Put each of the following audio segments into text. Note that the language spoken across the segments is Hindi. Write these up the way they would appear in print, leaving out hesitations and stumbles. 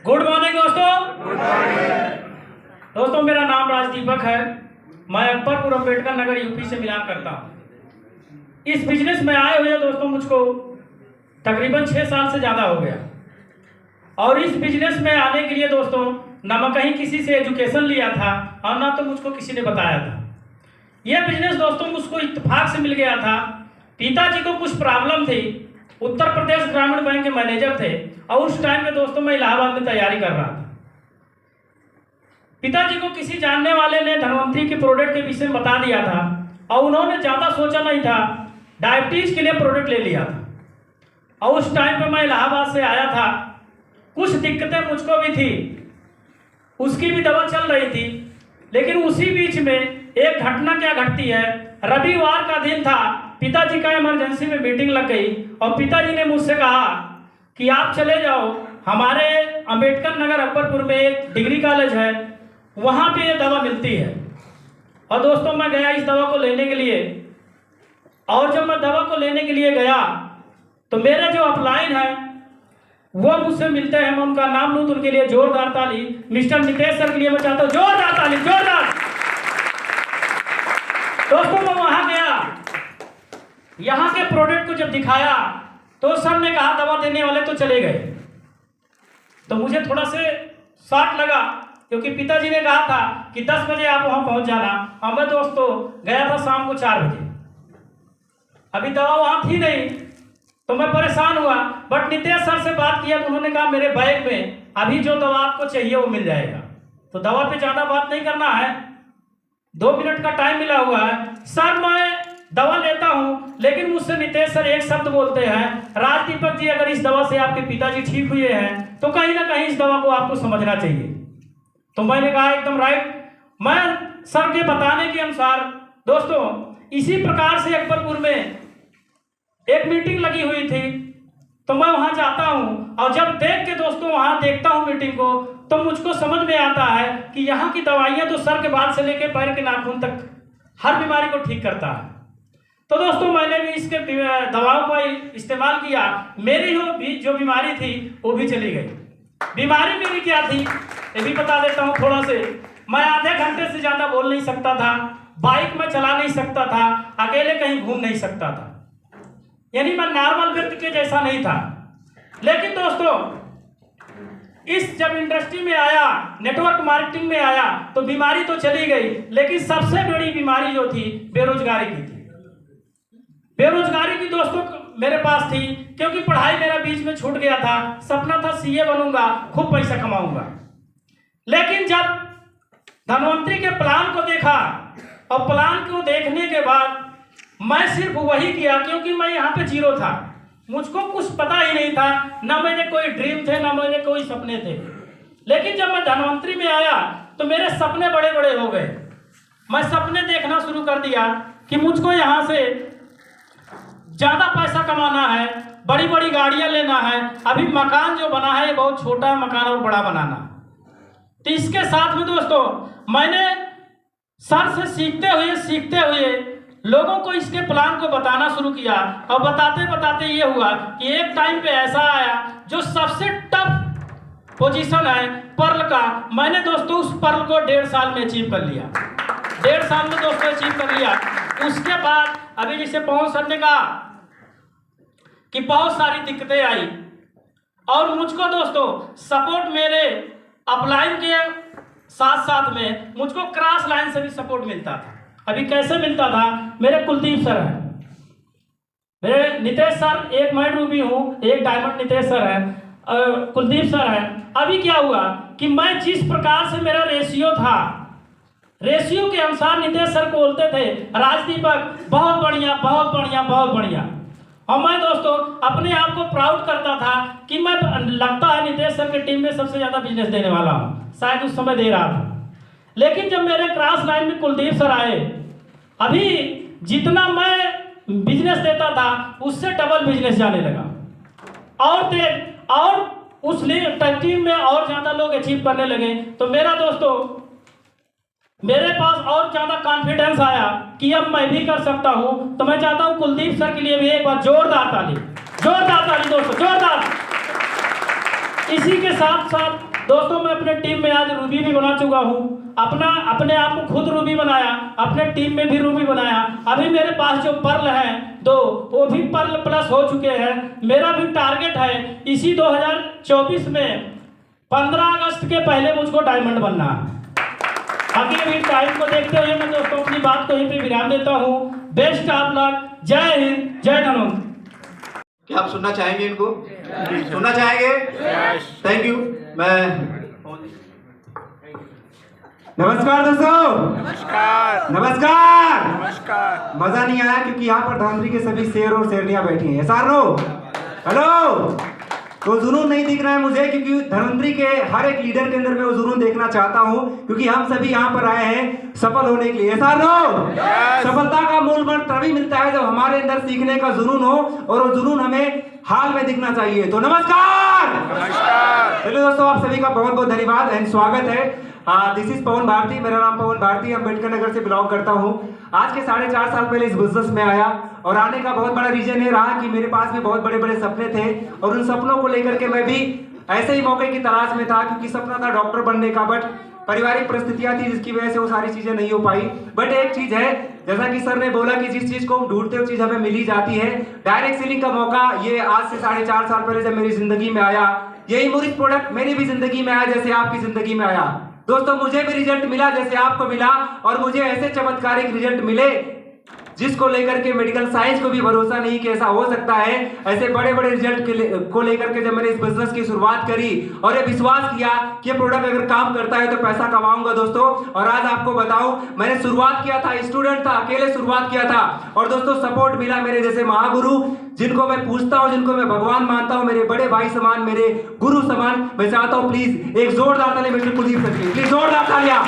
गुड मॉर्निंग दोस्तों, मेरा नाम राजदीपक है। मैं अकबरपुर अम्बेडकर नगर यूपी से मिलान करता हूँ। इस बिजनेस में आए हुए दोस्तों मुझको तकरीबन 6 साल से ज़्यादा हो गया। और इस बिजनेस में आने के लिए दोस्तों ना मैं कहीं किसी से एजुकेशन लिया था और ना तो मुझको किसी ने बताया था। यह बिजनेस दोस्तों मुझको इत्तेफाक से मिल गया था। पिताजी को कुछ प्रॉब्लम थी, उत्तर प्रदेश ग्रामीण बैंक के मैनेजर थे और उस टाइम में दोस्तों मैं इलाहाबाद में तैयारी कर रहा था। पिताजी को किसी जानने वाले ने धनवंतरी के प्रोडक्ट के विषय में बता दिया था और उन्होंने ज़्यादा सोचा नहीं था, डायबिटीज के लिए प्रोडक्ट ले लिया था। और उस टाइम पे मैं इलाहाबाद से आया था, कुछ दिक्कतें मुझको भी थी, उसकी भी दवा चल रही थी। लेकिन उसी बीच में एक घटना क्या घटती है, रविवार का दिन था, पिताजी का इमरजेंसी में मीटिंग लग गई और पिताजी ने मुझसे कहा कि आप चले जाओ, हमारे अम्बेडकर नगर अकबरपुर में एक डिग्री कॉलेज है, वहाँ पे ये दवा मिलती है। और दोस्तों मैं गया इस दवा को लेने के लिए। और जब मैं दवा को लेने के लिए गया तो मेरे जो अपलाइन है वो मुझसे मिलते हैं। मैं उनका नाम लूँ तो उनके लिए जोरदार ताली। मिस्टर नितेश सर के लिए मैं चाहता हूँ जोरदार ताली, जोरदार। दोस्तों मैं वहाँ गया, यहाँ के प्रोडक्ट को जब दिखाया तो सर ने कहा दवा देने वाले तो चले गए। तो मुझे थोड़ा से शॉक लगा क्योंकि पिताजी ने कहा था कि 10 बजे आप वहाँ पहुँच जाना। और मैं दोस्तों गया था शाम को 4 बजे, अभी दवा वहाँ थी नहीं तो मैं परेशान हुआ। बट नितेश सर से बात किया तो उन्होंने कहा मेरे बैग में अभी जो दवा आपको चाहिए वो मिल जाएगा। तो दवा पे ज़्यादा बात नहीं करना है, 2 मिनट का टाइम मिला हुआ है। सर मैं दवा लेता हूँ, लेकिन मुझसे नितेश सर एक शब्द बोलते हैं, राजदीपक जी अगर इस दवा से आपके पिताजी ठीक हुए हैं तो कहीं ना कहीं इस दवा को आपको समझना चाहिए। तो मैंने कहा एकदम राइट। मैं सर के बताने के अनुसार दोस्तों इसी प्रकार से अकबरपुर में एक मीटिंग लगी हुई थी तो मैं वहाँ जाता हूँ और जब देख के दोस्तों वहाँ देखता हूँ मीटिंग को तो मुझको समझ में आता है कि यहाँ की दवाइयाँ तो सर के बाल से लेकर पैर के नाखून तक हर बीमारी को ठीक करता है। तो दोस्तों मैंने भी इसके दवाओं का इस्तेमाल किया, मेरी जो बीमारी थी वो भी चली गई। बीमारी मेरी क्या थी ये भी बता देता हूँ थोड़ा से। मैं आधे घंटे से ज़्यादा बोल नहीं सकता था, बाइक में चला नहीं सकता था, अकेले कहीं घूम नहीं सकता था, यानी मैं नॉर्मल व्यक्ति के जैसा नहीं था। लेकिन दोस्तों इस जब इंडस्ट्री में आया, नेटवर्क मार्केटिंग में आया तो बीमारी तो चली गई, लेकिन सबसे बड़ी बीमारी जो थी बेरोजगारी की थी। बेरोजगारी की दोस्तों मेरे पास थी क्योंकि पढ़ाई मेरा बीच में छूट गया था। सपना था सीए बनूंगा, खूब पैसा कमाऊंगा। लेकिन जब धनवंतरी के प्लान को देखा और प्लान को देखने के बाद मैं सिर्फ वही किया क्योंकि मैं यहाँ पे जीरो था, मुझको कुछ पता ही नहीं था, ना मेरे कोई ड्रीम थे ना मेरे कोई सपने थे। लेकिन जब मैं धनवंतरी में आया तो मेरे सपने बड़े बड़े हो गए। मैं सपने देखना शुरू कर दिया कि मुझको यहाँ से ज़्यादा पैसा कमाना है, बड़ी बड़ी गाड़ियाँ लेना है। अभी मकान जो बना है ये बहुत छोटा मकान और बड़ा बनाना। तो इसके साथ में दोस्तों मैंने सर से सीखते हुए लोगों को इसके प्लान को बताना शुरू किया और बताते बताते ये हुआ कि एक टाइम पे ऐसा आया जो सबसे टफ पोजीशन है पर्ल का। मैंने दोस्तों उस पर्ल को 1.5 साल में अचीव कर लिया, 1.5 साल में दोस्तों अचीव कर लिया। उसके बाद अभी जैसे पवन सर ने कहा कि बहुत सारी दिक्कतें आई और मुझको दोस्तों सपोर्ट मेरे अपलाइन के साथ साथ में मुझको क्रॉस लाइन से भी सपोर्ट मिलता था। अभी कैसे मिलता था, मेरे कुलदीप सर हैं, मेरे नितेश सर, एक मैं रूबी हूँ, एक डायमंड नितेश सर है, कुलदीप सर हैं। अभी क्या हुआ कि मैं जिस प्रकार से मेरा रेशियो था, रेशियो के अनुसार नितेश सर को बोलते थे राजदीपक बहुत बढ़िया बहुत बढ़िया बहुत बढ़िया। और मैं दोस्तों अपने आप को प्राउड करता था कि मैं लगता है नितेश सर के टीम में सबसे ज़्यादा बिजनेस देने वाला हूँ, शायद उस समय दे रहा था। लेकिन जब मेरे क्रॉस लाइन में कुलदीप सर आए, अभी जितना मैं बिजनेस देता था उससे डबल बिजनेस जाने लगा और उस टीम में और ज़्यादा लोग अचीव करने लगे। तो मेरा दोस्तों मेरे पास और ज़्यादा कॉन्फिडेंस आया कि अब मैं भी कर सकता हूँ। तो मैं चाहता हूँ कुलदीप सर के लिए भी एक बार जोरदार ताली दोस्तों, जोरदार। इसी के साथ साथ दोस्तों मैं अपने टीम में आज रूबी भी बना चुका हूँ, अपने आप को खुद रूबी बनाया, अपने टीम में भी रूबी बनाया। अभी मेरे पास जो पर्ल हैं 2 वो भी पर्ल प्लस हो चुके हैं। मेरा भी टारगेट है इसी 2024 में 15 अगस्त के पहले मुझको डायमंड बनना है। बाकी अभी टाइम को देखते हुए मैं दोस्तों अपनी बात को यहीं पे विराम देता हूँ। बेस्ट ऑफ लक, जय हिंद, जय धन्यवाद। क्या आप सुनना चाहेंगे इनको? सुनना चाहेंगे? Thank you. मैं नमस्कार दोस्तों। नमस्कार। नमस्कार। नमस्कार। मजा नहीं आया क्योंकि यहाँ पर धनवंतरी के सभी शेर और शेरनियां बैठी हैं। सारो हेलो। तो जुनून नहीं दिख रहा है मुझे क्योंकि धनवंतरी के हर एक लीडर के अंदर मैं वो जुनून देखना चाहता हूँ, क्योंकि हम सभी यहाँ पर आए हैं सफल होने के लिए। सारो सफलता का मूल मंत्र तभी मिलता है जब हमारे अंदर सीखने का जुनून हो, और वो जुनून हमें हाल में दिखना चाहिए। तो नमस्कार। नमस्कार। चलिए दोस्तों, आप सभी का बहुत बहुत धन्यवाद एंड स्वागत है। दिस इज पवन भारती। मेरा नाम पवन भारती, अम्बेडकर नगर से बिलोंग करता हूँ। आज के 4.5 साल पहले इस बिजनेस में आया, और आने का बहुत बड़ा रीजन ये रहा कि मेरे पास भी बहुत बड़े बड़े सपने थे, और उन सपनों को लेकर के मैं भी ऐसे ही मौके की तलाश में था, क्योंकि सपना था डॉक्टर बनने का, बट पारिवारिक परिस्थितियां थी जिसकी वजह से वो सारी चीजें नहीं हो पाई। बट एक चीज है, जैसा कि सर ने बोला कि जिस चीज को हम ढूंढते हो चीज हमें मिली जाती है। डायरेक्ट सेलिंग का मौका ये आज से 4.5 साल पहले जब मेरी जिंदगी में आया, यही मूरित प्रोडक्ट मेरी भी जिंदगी में आया जैसे आपकी जिंदगी में आया। दोस्तों मुझे भी रिजल्ट मिला जैसे आपको मिला, और मुझे ऐसे चमत्कारिक रिजल्ट मिले जिसको लेकर के मेडिकल साइंस को भी भरोसा नहीं कि ऐसा हो सकता है। ऐसे बड़े बड़े रिजल्ट को लेकर के जब मैंने इस बिजनेस की शुरुआत करी और ये विश्वास किया कि प्रोडक्ट अगर काम करता है तो पैसा कमाऊंगा दोस्तों। और आज आपको बताऊं, मैंने शुरुआत किया था, स्टूडेंट था, अकेले शुरुआत किया था, और दोस्तों सपोर्ट मिला मेरे जैसे महागुरु, जिनको मैं पूछता हूं, जिनको मैं भगवान मानता हूं, मेरे बड़े भाई समान, मेरे गुरु समान। मैं चाहता हूं प्लीज एक जोरदार ताली मिस्टर कुलदीप सर की, प्लीज जोरदार तालियां।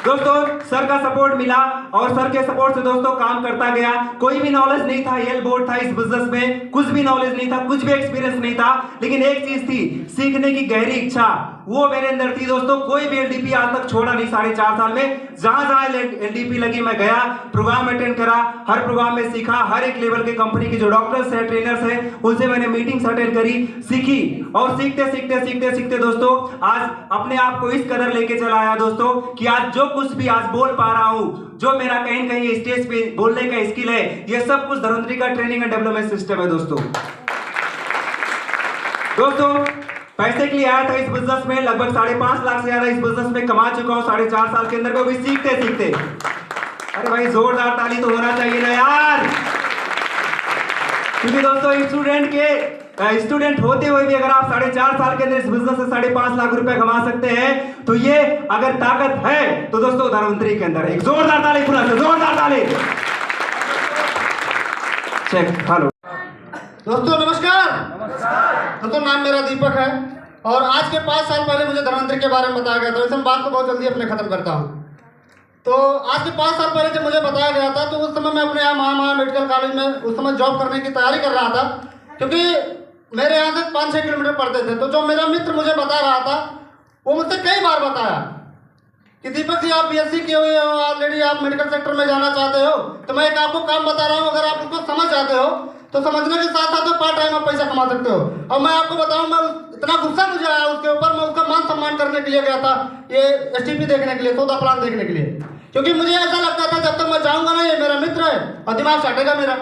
दोस्तों सर का सपोर्ट मिला, और सर के सपोर्ट से दोस्तों काम करता गया। कोई भी नॉलेज नहीं था, येल बोर्ड था इस बिजनेस में, कुछ भी नॉलेज नहीं था, कुछ भी एक्सपीरियंस नहीं था, लेकिन एक चीज थी, सीखने की गहरी इच्छा, वो मेरे अंदर थी दोस्तों। कोई भी एलडीपी आज तक छोड़ा नहीं 4.5 साल में। जहां जहां एलडीपी लगी मैं गया, प्रोग्राम अटेंड करा, हर प्रोग्राम में सीखा। हर एक लेवल के कंपनी के जो डॉक्टर्स हैं, ट्रेनर्स हैं, उनसे मैंने मीटिंग्स अटेंड करी, सीखी, और सीखते सीखते सीखते सीखते दोस्तों आज अपने आप को इस कदर लेके चला आया दोस्तों कि आज जो कुछ भी आज बोल पा रहा हूं, जो मेरा कहीं न कहीं स्टेज पे बोलने का स्किल है, ये सब कुछ धनवंतरी का ट्रेनिंग एंड डेवलपमेंट सिस्टम है दोस्तों। पैसे के लिए आया था इस बिजनेस में, लगभग 5.5 लाख से ज्यादा इस बिजनेस में कमा चुका हूं 4.5 साल के अंदर, को भी सीखते सीखते। अरे भाई जोरदार ताली तो होना चाहिए ना यार, क्योंकि दोस्तों स्टूडेंट होते हुए भी अगर आप 4.5 साल के अंदर इस बिजनेस से 5.5 लाख रुपए कमा सकते हैं, तो ये अगर ताकत है तो दोस्तों धनवंतरी के अंदर एक जोरदार ताली, पूरा जोरदार ताली। चेक। हेलो दोस्तों नमस्कार। दोस्तों नाम मेरा दीपक है, और आज के 5 साल पहले मुझे धनवंतरी के बारे में बताया गया था। वैसे मैं बात को बहुत जल्दी अपने खत्म करता हूँ। तो आज के 5 साल पहले जब मुझे बताया गया था, तो उस समय मैं अपने यहाँ महा मेडिकल कॉलेज में उस समय जॉब करने की तैयारी कर रहा था, क्योंकि मेरे यहाँ से 5-6 किलोमीटर पड़ते थे। तो जो मेरा मित्र मुझे बता रहा था, वो मुझसे कई बार बताया कि दीपक जी आप बीएससी किए हुए हो, ऑलरेडी आप मेडिकल सेक्टर में जाना चाहते हो, तो मैं एक आपको काम बता रहा हूँ, अगर आप उसको समझ जाते हो तो समझने के साथ साथ पार्ट टाइम आप पैसा कमा सकते हो। और मैं आपको बताऊं, मैं इतना गुस्सा मुझे आया उसके ऊपर, मैं उसका मान सम्मान करने के लिए गया था, ये एसटीपी देखने के लिए, सौदा प्लान देखने के लिए, क्योंकि मुझे ऐसा लगता था जब तक मैं जाऊंगा ना, ये मेरा मित्र है और दिमाग चाटेगा मेरा।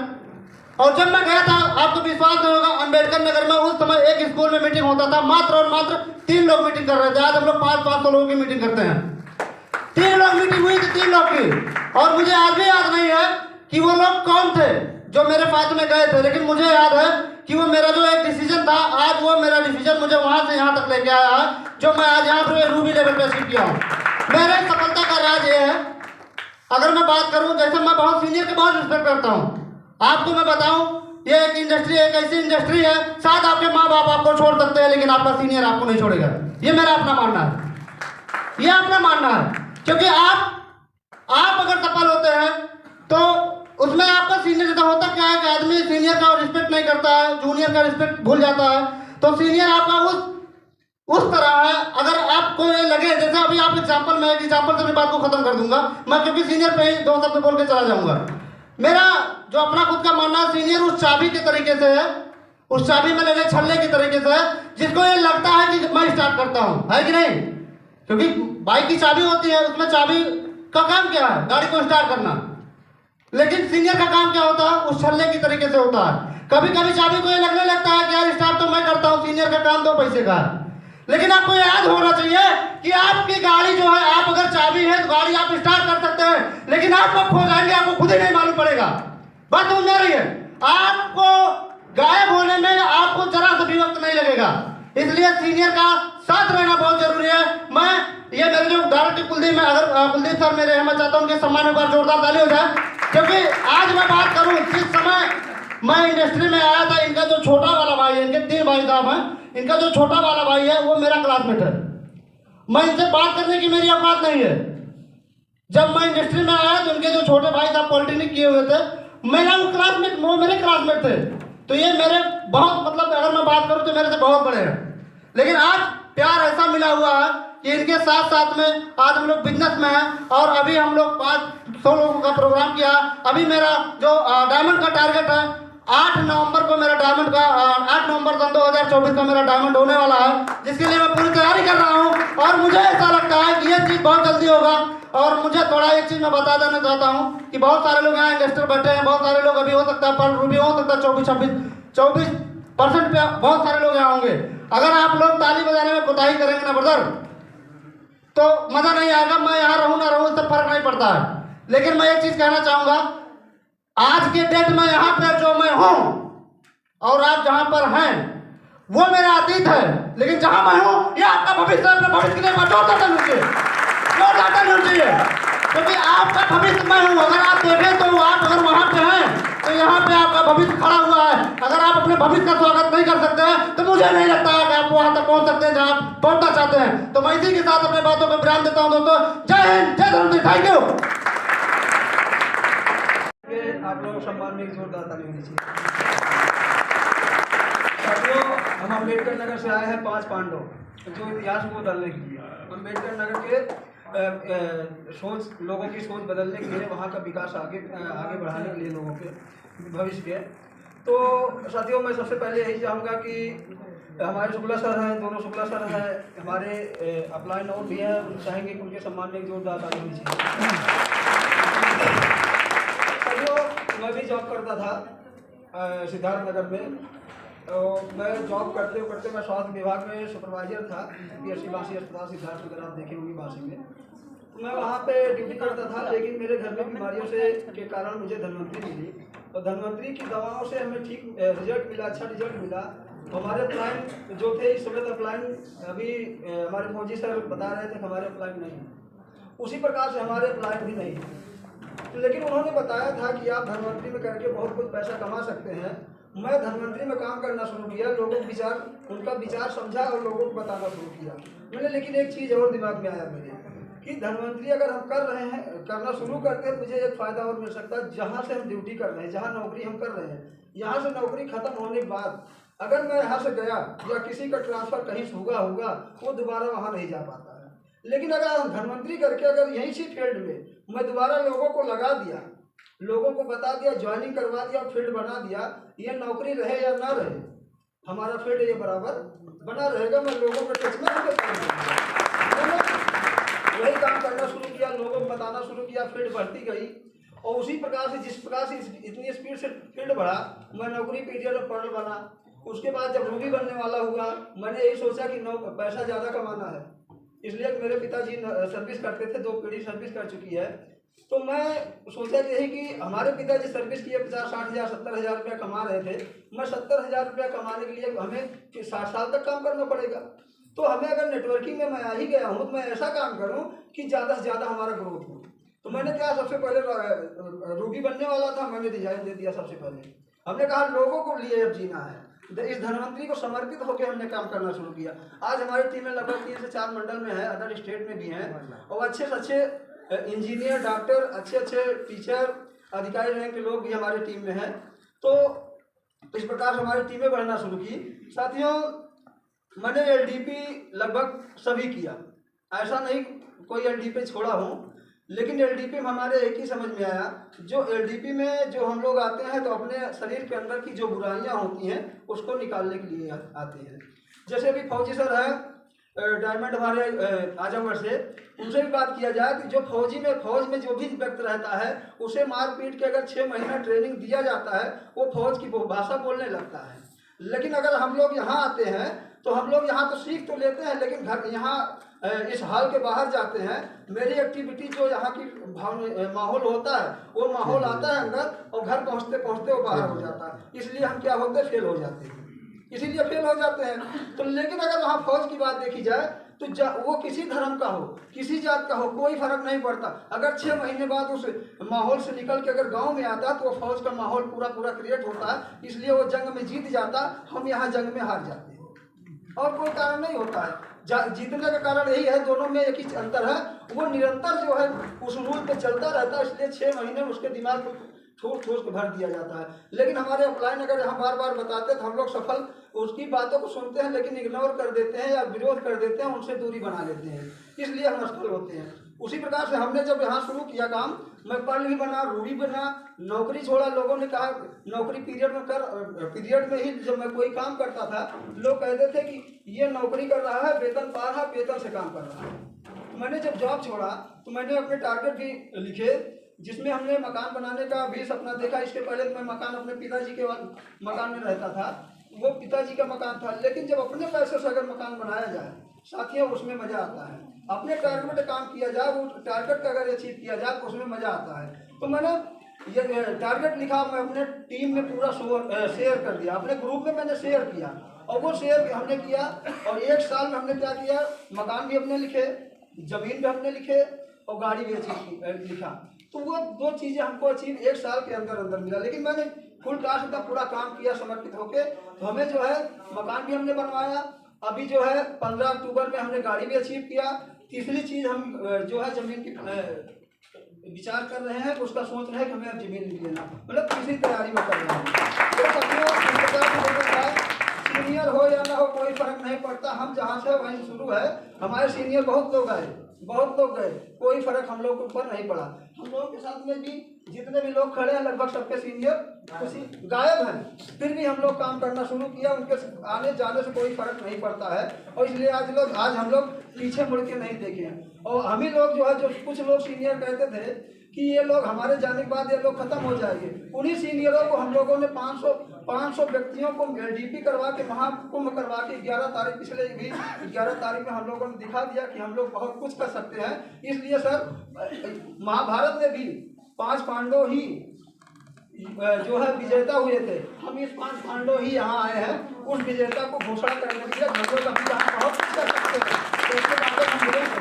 और जब मैं गया था, आपको विश्वास नहीं होगा, अम्बेडकर नगर में उस समय एक स्कूल में मीटिंग होता था, मात्र और मात्र 3 लोग मीटिंग कर रहे थे। आज हम लोग 500 लोगों की मीटिंग करते हैं। 3 लोग मीटिंग हुई थी, 3 लोग की, और मुझे आज भी याद नहीं है कि वो लोग कौन थे जो मेरे साथ में गए थे, लेकिन मुझे याद है कि वो मेरा जो एक डिसीजन था, आज वो मेरा डिसीजन मुझे वहां से यहाँ तक लेके आया है, जो मैं आज यहाँ पर रूबी लेवल पे अचीव किया हूँ। मेरे सफलता का राज ये है, अगर मैं बात करूँ, जैसे मैं बहुत सीनियर की बहुत रिस्पेक्ट करता हूँ, आपको मैं बताऊँ, ये एक इंडस्ट्री, एक ऐसी इंडस्ट्री है, शायद आपके माँ बाप आपको छोड़ सकते हैं, लेकिन आपका सीनियर आपको नहीं छोड़ेगा। ये मेरा अपना मानना है, ये अपना मानना है, क्योंकि आप अगर सफल होते हैं तो उसमें आपका सीनियर जैसा होता क्या है कि आदमी सीनियर का रिस्पेक्ट नहीं करता है, जूनियर का रिस्पेक्ट भूल जाता है। तो सीनियर आपका उस तरह है, अगर आपको ये लगे, जैसे अभी आप एग्जाम्पल, मैं एक एग्जाम्पल से भी बात को खत्म कर दूंगा मैं, क्योंकि सीनियर पे ही 2 शब्द बोल के चला जाऊंगा। मेरा जो अपना खुद का मानना है, सीनियर उस चाबी के तरीके से है उस चाबी में लगे छल्ले की तरीके से, जिसको ये लगता है कि मैं स्टार्ट करता हूँ, है कि नहीं? क्योंकि बाइक की चाबी होती है, उसमें चाबी का काम क्या है? गाड़ी को स्टार्ट करना। लेकिन सीनियर का काम क्या होता है? उस छल्ले की तरीके से होता है। कभी कभी चाबी को ये लगने लगता है कि यार स्टार्ट तो मैं करता हूँ, सीनियर का काम 2 पैसे का है। लेकिन आपको याद होना चाहिए कि आपकी गाड़ी जो है, आप अगर चाबी है तो गाड़ी आप स्टार्ट कर सकते हैं, लेकिन आप कब खो जाएंगे आपको खुद ही नहीं मालूम पड़ेगा। बात समझ में आ रही है? आपको गायब होने में आपको जरा सा भी वक्त नहीं लगेगा। इसलिए सीनियर का साथ रहना बहुत जरूरी है। मैं ये मेरे जो डायरेक्टर कुलदीप में, अगर कुलदीप सर मेरे हैं, मैं चाहता हूँ कि सम्मान एक बार जोरदार ताली हो जाए। क्योंकि आज मैं बात करूँ, जिस समय मैं इंडस्ट्री में आया था, इनका जो छोटा वाला भाई है, इनके 3 भाई साहब हैं, इनका जो छोटा वाला भाई है वो मेरा क्लासमेट है। मैं इनसे बात करने की मेरी औकात नहीं है। जब मैं इंडस्ट्री में आया तो इनके जो छोटे भाई साहब पॉलिटेक्निक किए हुए थे, मेरा वो क्लासमेट, वो मेरे क्लासमेट थे। तो ये मेरे बहुत, मतलब अगर मैं बात करूँ तो मेरे से बहुत बड़े हैं। लेकिन आज प्यार ऐसा मिला हुआ है कि इनके साथ साथ में आज हम लोग बिजनेस में हैं, और अभी हम लोग 500 लोगों का प्रोग्राम किया। अभी मेरा जो डायमंड का टारगेट है, 8 नवंबर को मेरा डायमंड का 8 नवंबर सन 2024 का मेरा डायमंड होने वाला है, जिसके लिए मैं पूरी तैयारी कर रहा हूँ। और मुझे ऐसा लगता है कि ये चीज़ बहुत जल्दी होगा। और मुझे थोड़ा एक चीज़ मैं बता देना चाहता हूँ कि बहुत सारे लोग यहाँ इन्वेस्टर बैठे हैं, बहुत सारे लोग अभी हो सकता है पर भी हो सकता है 24% पे बहुत सारे लोग यहाँ होंगे। अगर आप लोग ताली बजाने में कोताही करेंगे ना ब्रदर, तो मजा नहीं आएगा। मैं यहाँ रहूँ ना रहूँ, इससे फर्क नहीं पड़ता है। लेकिन मैं एक चीज़ कहना चाहूँगा, आज के डेट में यहाँ पर जो मैं हूँ और आप जहाँ पर हैं वो मेरा अतीत है। लेकिन जहाँ मैं हूँ ये आपका भविष्य है। अपने भविष्य के लिए जोरदार नहीं चाहिए, क्योंकि आपका भविष्य मैं हूँ। अगर आप देखें तो आप अगर वहाँ पे हैं तो यहाँ पे आपका भविष्य खड़ा हुआ है। अगर आप अपने भविष्य का स्वागत नहीं कर सकते हैं तो मुझे नहीं लगता है कि आप वहाँ तक पहुँच सकते हैं जहाँ आप पहुँचना चाहते हैं। तो मैं इसी के साथ अपने बातों को विराम देता हूँ दोस्तों। जय हिंद, जय धरती, थैंक यू। आप लोग सम्मान में एक जोरदार ताली होनी चाहिए। साथियों, हम अम्बेडकर नगर से आए हैं 5 पांडव जो इतिहास को बदलने के लिए, अम्बेडकर नगर के सोच, लोगों की सोच बदलने के लिए, वहाँ का विकास आगे बढ़ाने के लिए, लोगों के भविष्य के। तो साथियों, मैं सबसे पहले यही चाहूँगा कि हमारे शुक्ला सर हैं, दोनों शुक्ला सर हैं, हमारे अपलाइन और भी हैं, चाहेंगे कि उनके सम्मान में एक जोरदार ताली होनी चाहिए। मैं भी जॉब करता था सिद्धार्थ नगर में। तो मैं जॉब करते करते मैं स्वास्थ्य विभाग में सुपरवाइजर था, PSC बासी अस्पताल सिद्धार्थ नगर, आप देखे होंगे बासी में। तो मैं वहाँ पे ड्यूटी करता था। लेकिन मेरे घर में बीमारियों से के कारण मुझे धन्वंतरी मिली, और धन्वंतरी की दवाओं से हमें ठीक रिजल्ट मिला, अच्छा रिजल्ट मिला। हमारे प्लान जो थे, इस समय प्लान अभी हमारे फौजी सर बता रहे थे कि हमारे प्लान नहीं है, उसी प्रकार से हमारे प्लान भी नहीं है। लेकिन उन्होंने बताया था कि आप धन्वंतरी में करके बहुत कुछ पैसा कमा सकते हैं। मैं धन्वंतरी में काम करना शुरू किया, लोगों के विचार, उनका विचार समझा और लोगों को बताना शुरू किया मैंने। लेकिन एक चीज़ और दिमाग में आया मेरे कि धन्वंतरी अगर हम कर रहे हैं, करना शुरू करते हैं, मुझे एक फ़ायदा और मिल सकता है। जहाँ से हम ड्यूटी कर रहे हैं, जहाँ नौकरी हम कर रहे हैं, यहाँ से नौकरी खत्म होने के बाद अगर मैं यहाँ से गया या किसी का ट्रांसफ़र कहीं से होगा वो दोबारा वहाँ नहीं जा पाता है। लेकिन अगर हम धन्वंतरी करके अगर यहीं से फील्ड में मैं दोबारा लोगों को लगा दिया, लोगों को बता दिया, ज्वाइनिंग करवा दिया, फील्ड बना दिया, ये नौकरी रहे या ना रहे, हमारा फील्ड ये बराबर बना रहेगा। मैं लोगों के टच में वही काम करना शुरू किया, लोगों को बताना शुरू किया, फील्ड बढ़ती गई। और उसी प्रकार से, जिस प्रकार से इतनी स्पीड से फील्ड बढ़ा, मैं नौकरी पीरियड में पर्ल बना। उसके बाद जब रूबी बनने वाला हुआ, मैंने यही सोचा कि पैसा ज़्यादा कमाना है, इसलिए मेरे पिताजी सर्विस करते थे, 2 पीढ़ी सर्विस कर चुकी है। तो मैं सोचा यही कि हमारे पिताजी सर्विस किए 50-60 हज़ार 70 हज़ार रुपया कमा रहे थे, मैं 70 हज़ार रुपया कमाने के लिए हमें 60 साल तक काम करना पड़ेगा। तो हमें अगर नेटवर्किंग में मैं आ ही गया हूँ तो मैं ऐसा काम करूँ कि ज़्यादा से ज़्यादा हमारा ग्रोथ हो। तो मैंने क्या, सबसे पहले रूबी बनने वाला था, मैंने डिजाइन दे दिया। सबसे पहले हमने कहा लोगों को लिए अब जीना है, इस धन्वंतरी को समर्पित होकर हमने काम करना शुरू किया। आज हमारी टीमें लगभग 3 से 4 मंडल में है, अदर स्टेट में भी हैं, और अच्छे से अच्छे इंजीनियर, डॉक्टर, अच्छे अच्छे टीचर, अधिकारी रैंक के लोग भी हमारी टीम में हैं। तो इस प्रकार से हमारी टीमें बढ़ना शुरू की। साथियों, मैंने LDP लगभग सभी किया, ऐसा नहीं कोई LDP छोड़ा हूँ, लेकिन एलडीपी में हमारे एक ही समझ में आया, जो एलडीपी में जो हम लोग आते हैं तो अपने शरीर के अंदर की जो बुराइयां होती हैं उसको निकालने के लिए आते हैं। जैसे अभी फौजी सर है डायमंड हमारे आजमगढ़ से, उनसे भी बात किया जाए कि जो फौज में जो भी व्यक्ति रहता है उसे मार पीट के अगर 6 महीना ट्रेनिंग दिया जाता है वो फौज की भाषा बोलने लगता है। लेकिन अगर हम लोग यहाँ आते हैं तो हम लोग यहाँ तो सीख तो लेते हैं, लेकिन घर यहाँ इस हाल के बाहर जाते हैं, मेरी एक्टिविटी जो यहाँ की माहौल होता है वो माहौल आता है अंदर और घर पहुँचते पहुँचते वो बाहर हो जाता है। इसलिए हम क्या होते हैं, फेल हो जाते हैं, इसीलिए फेल हो जाते हैं। तो लेकिन अगर वहाँ फौज की बात देखी जाए तो वो किसी धर्म का हो, किसी जात का हो, कोई फर्क नहीं पड़ता। अगर 6 महीने बाद उस माहौल से निकल के अगर गांव में आता तो वो फौज का माहौल पूरा क्रिएट होता है, इसलिए वो जंग में जीत जाता, हम यहाँ जंग में हार जाते हैं और कोई कारण नहीं होता है। जीतने का कारण यही है, दोनों में एक ही अंतर है, वो निरंतर जो है उस रूल पे चलता रहता है, इसलिए 6 महीने में उसके दिमाग को ठोस के भर दिया जाता है। लेकिन हमारे अपलाइन अगर यहाँ बार बार बताते तो हम लोग सफल उसकी बातों को सुनते हैं लेकिन इग्नोर कर देते हैं या विरोध कर देते हैं, उनसे दूरी बना लेते हैं, इसलिए हम असफल होते हैं। उसी प्रकार से हमने जब यहाँ शुरू किया काम, मैं पर्ल भी बना, रूबी बना, नौकरी छोड़ा, लोगों ने कहा नौकरी पीरियड में ही जब मैं कोई काम करता था लोग कहते थे कि ये नौकरी कर रहा है, वेतन पा रहा है, वेतन से काम कर रहा है। मैंने जब जॉब छोड़ा तो मैंने अपने टारगेट भी लिखे, जिसमें हमने मकान बनाने का भी सपना देखा। इसके पहले मैं मकान अपने पिताजी के मकान में रहता था, वो पिताजी का मकान था, लेकिन जब अपने पैसे से अगर मकान बनाया जाए साथियों उसमें मज़ा आता है। अपने टारगेट पे काम किया जाए, वो टारगेट का अगर अचीव किया जाए तो उसमें मज़ा आता है। तो मैंने ये टारगेट लिखा, मैं अपने टीम में पूरा शेयर कर दिया, अपने ग्रुप में मैंने शेयर किया और वो शेयर हमने किया और 1 साल में हमने क्या किया, मकान भी अपने लिखे, ज़मीन भी हमने लिखे और गाड़ी भी अचीव लिखा। तो वो 2 चीज़ें हमको अचीव 1 साल के अंदर मिला। लेकिन मैंने फुल टास्क का पूरा काम किया समर्पित होके, तो हमें जो है मकान भी हमने बनवाया। अभी जो है 15 अक्टूबर में हमने गाड़ी भी अचीव किया। तीसरी चीज़ हम जो है ज़मीन की विचार कर रहे हैं, उसका सोच रहे हैं कि हमें अब ज़मीन लेना, मतलब तीसरी तैयारी में कर रहे हैं। तो सीनियर हो या ना हो कोई फर्क नहीं पड़ता, हम जहाँ से वहीं से शुरू है। हमारे सीनियर बहुत लोग आए, बहुत लोग गए, कोई फर्क हम लोग के ऊपर नहीं पड़ा। हम लोगों के साथ में भी जितने भी लोग खड़े हैं लगभग सबके सीनियर गायब हैं, फिर भी हम लोग काम करना शुरू किया, उनके आने जाने से कोई फर्क नहीं पड़ता है। और इसलिए आज हम लोग पीछे मुड़ के नहीं देखे हैं। और हम ही लोग जो है, जो कुछ लोग सीनियर कहते थे कि ये लोग हमारे जाने के बाद ये लोग खत्म हो जाएंगे, उन्हीं सीनियरों को हम लोगों ने 500 व्यक्तियों को एलडीपी करवा के महाकुंभ करवा के 11 तारीख पिछले भी 11 तारीख में हम लोगों ने दिखा दिया कि हम लोग बहुत कुछ कर सकते हैं। इसलिए सर महाभारत में भी 5 पांडव ही जो है विजेता हुए थे, हम इस 5 पांडव ही यहाँ आए हैं उस विजेता को घोषणा करने के लिए। भगवत अभियान बहुत कुछ कर सकते हैं, तो इसके बाद हम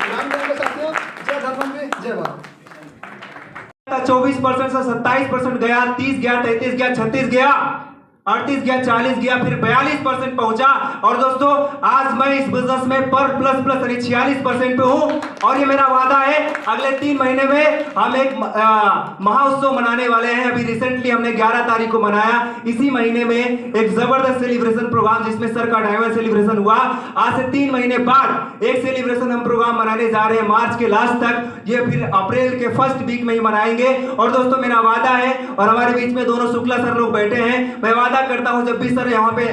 ध्यान देंगे साथियों। जय धर्मवीर, जय भारत। 24% से 27% गया, 30 गया, 33 गया, 36 गया, 38 गया, 40 गया, फिर 42% पहुंचा। और दोस्तों आज मैं इस बिजनेस में पर प्लस यानी 46% पे हूं। और ये मेरा वादा है, अगले 3 महीने में हम एक महाउत्सव मनाने वाले हैं। अभी रिसेंटली हमने 11 तारीख को मनाया, इसी महीने में एक जबरदस्त सेलिब्रेशन प्रोग्राम जिसमें सर का डायमंड सेलिब्रेशन हुआ। आज से 3 महीने बाद एक सेलिब्रेशन हम प्रोग्राम मनाने जा रहे हैं मार्च के लास्ट तक, ये फिर अप्रैल के फर्स्ट वीक में ही मनाएंगे। और दोस्तों मेरा वादा है, और हमारे बीच में दोनों शुक्ला सर लोग बैठे हैं, मैं वादा करता हूं जब भी सर यहाँ पे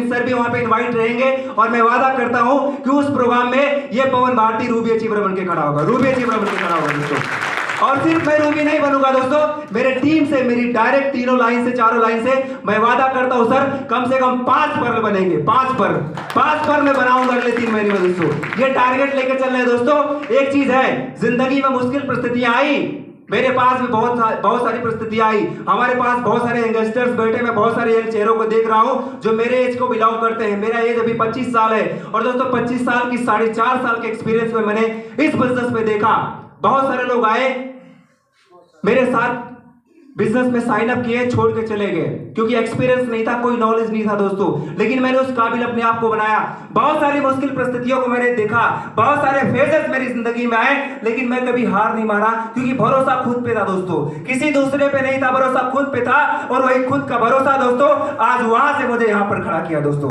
सर भी वहां पे इनवाइट रहेंगे, और मैं वादा करता हूं कि उस प्रोग्राम में ये पवन भारती रूबी अचीवर बन के खड़ा होगा, रूबी अचीवर बन के खड़ा होगा दोस्तों। और सिर्फ मैं रूबी नहीं बनूंगा दोस्तों, मेरे टीम से, मेरी डायरेक्ट 3 लाइन से 4 लाइन से मैं वादा करता हूं सर, कम से कम 5 पर्ल बनेंगे, 5 पर्ल मैं बनाऊंगा अगले 3 महीने में दोस्तों। ये टारगेट लेके चल रहे हैं दोस्तों। एक चीज है, जिंदगी में मुश्किल परिस्थितियां आई, मेरे पास भी बहुत सारी परिस्थितियां आई, हमारे पास बहुत सारे यंगस्टर्स बैठे, मैं बहुत सारे यंग चेहरों को देख रहा हूं जो मेरे एज को बिलोंग करते हैं। मेरा एज अभी 25 साल है, और दोस्तों 25 साल की 4.5 साल के एक्सपीरियंस में मैंने इस बिजनेस में देखा, बहुत सारे लोग आए मेरे साथ बिजनेस में साइन अप किए, छोड़ के चले गए, क्योंकि एक्सपीरियंस नहीं था, कोई नॉलेज नहीं था दोस्तों। लेकिन मैंने उस काबिल अपने आप को बनाया। बहुत सारी मुश्किल परिस्थितियों को मैंने देखा, बहुत सारे फेजेस मेरी जिंदगी में आए, लेकिन मैं कभी हार नहीं मारा, क्योंकि भरोसा खुद पे था दोस्तों, किसी दूसरे पे नहीं था, भरोसा खुद पे था। और वही खुद का भरोसा दोस्तों आज वहां से मुझे यहां पर खड़ा किया दोस्तों।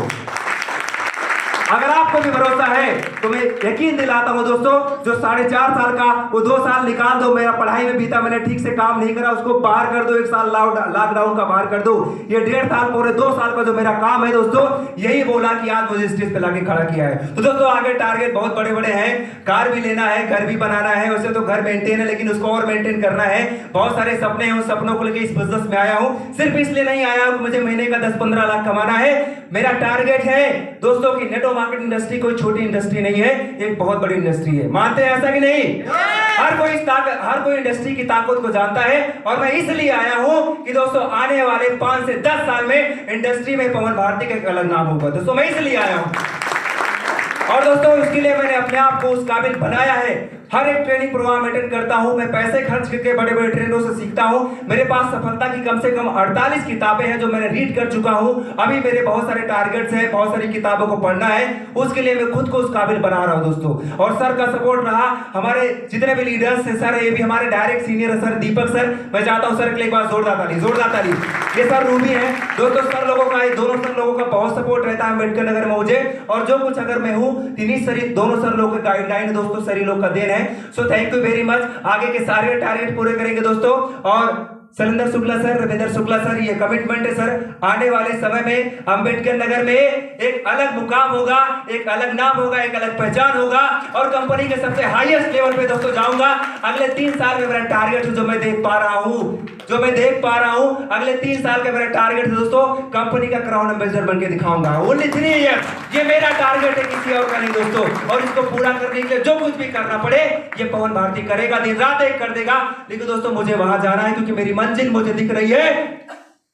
अगर आपको भी भरोसा है तो मैं यकीन दिलाता हूं दोस्तों, जो 4.5 साल का वो 2 साल निकाल दो, मेरा पढ़ाई में बीता, मैंने ठीक से काम नहीं करा, उसको बाहर कर दो, 1 साल लॉकडाउन का बाहर कर दो, ये 1.5 साल पूरे 2 साल का जो मेरा काम है दोस्तों, यही बोला कि आज मुझे स्टेज पे लाके खड़ा किया है। तो दोस्तों आगे टारगेट बहुत बड़े बड़े हैं, कार भी लेना है, घर भी बनाना है, वैसे तो घर मेंटेन है लेकिन उसको और मेंटेन करना है, बहुत सारे सपने हैं, उन सपनों को लेकर इस बिजनेस में आया हूं। सिर्फ इसलिए नहीं आया हूं मुझे महीने का 10-15 लाख कमाना है। मेरा टारगेट है दोस्तों कि नेटवर्क मार्केटिंग इंडस्ट्री कोई छोटी इंडस्ट्री नहीं है, एक बहुत बड़ी इंडस्ट्री है। मानते हैं ऐसा कि नहीं? हर कोई इंडस्ट्री की ताकत को जानता है, और मैं इसलिए आया हूं कि दोस्तों आने वाले 5 से 10 साल में इंडस्ट्री में पवन भारती का एक अलग नाम होगा। दोस्तों मैं इसलिए आया हूं, और दोस्तों इसके लिए मैंने अपने आप को उस काबिल बनाया है। हर एक ट्रेनिंग प्रोग्राम अटेंड करता हूं, मैं पैसे खर्च करके बड़े बड़े ट्रेनरों से सीखता हूं। मेरे पास सफलता की कम से कम 48 किताबें हैं जो मैंने रीड कर चुका हूं। अभी मेरे बहुत सारे टारगेट्स हैं, बहुत सारी किताबों को पढ़ना है, उसके लिए मैं खुद को उस काबिल बना रहा हूं दोस्तों। और सर का सपोर्ट रहा, हमारे जितने भी लीडर्स हैं सर, ये भी हमारे डायरेक्ट सीनियर है सर दीपक सर, मैं चाहता हूं सर के लिए एक बार जोरदार ताली। ये सर रूबी है दोस्तों, सर लोगों का, दोनों सर लोगों का बहुत सपोर्ट रहता है अम्बेडकर नगर में मुझे, और जो कुछ अगर मैं हूं दोनों सर लोगों का गाइडलाइन है दोस्तों, सर लोग का देन है। So thank you very much. आगे के सारे टारगेट पूरे करेंगे दोस्तों। और शैलेंद्र शुक्ला सर, रविंद्र शुक्ला सर, ये कमिटमेंट है सर, आने वाले समय में अंबेडकर नगर में एक अलग मुकाम होगा, एक अलग नाम होगा, एक अलग पहचान होगा, और कंपनी के सबसे हाईएस्ट लेवल पे दोस्तों जाऊंगा। अगले 3 साल में मेरा टारगेट है जो मैं देख पा रहा हूं, अगले 3 साल का मेरा टारगेट है दोस्तों, कंपनी का क्राउन एम्बेसडर बन के दिखाऊंगा। ओनली 3 ईयर, ये मेरा टारगेट है, किसी और का नहीं दोस्तों। और इसको पूरा करने के लिए जो कुछ भी करना पड़े ये पवन भारती करेगा, दिन रात एक कर देगा। लेकिन दोस्तों मुझे वहां जाना है, क्योंकि मेरी मंजिल मुझे दिख रही है,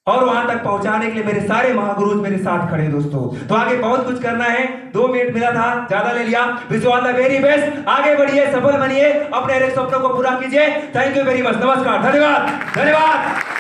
और वहां तक पहुंचाने के लिए मेरे सारे महागुरु मेरे साथ खड़े दोस्तों। तो आगे बहुत कुछ करना है, 2 मिनट मिला था, ज्यादा ले लिया। Wish you all the very best, आगे बढ़िए, सफल बनिए, अपने हर एक सपनों को पूरा कीजिए। थैंक यू वेरी मच, नमस्कार, धन्यवाद।